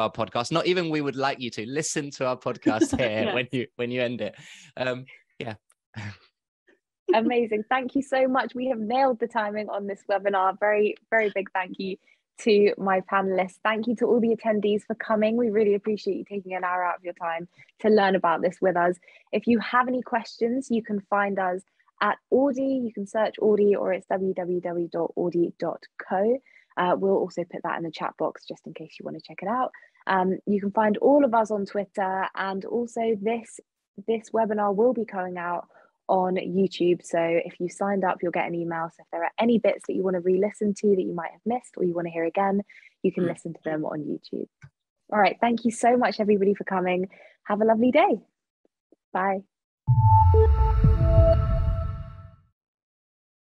our podcast. Not even we would like you to listen to our podcast here when you end it. Amazing. Thank you so much. We have nailed the timing on this webinar. Very, very big thank you to my panelists. Thank you to all the attendees for coming. We really appreciate you taking an hour out of your time to learn about this with us. If you have any questions, you can find us at Auddy. You can search Auddy, or it's www.auddy.co. We'll also put that in the chat box just in case you want to check it out. You can find all of us on Twitter, and also this webinar will be going out on YouTube. So if you signed up, you'll get an email. So if there are any bits that you want to re-listen to that you might have missed or you want to hear again, you can listen to them on YouTube. All right. Thank you so much, everybody, for coming. Have a lovely day. Bye.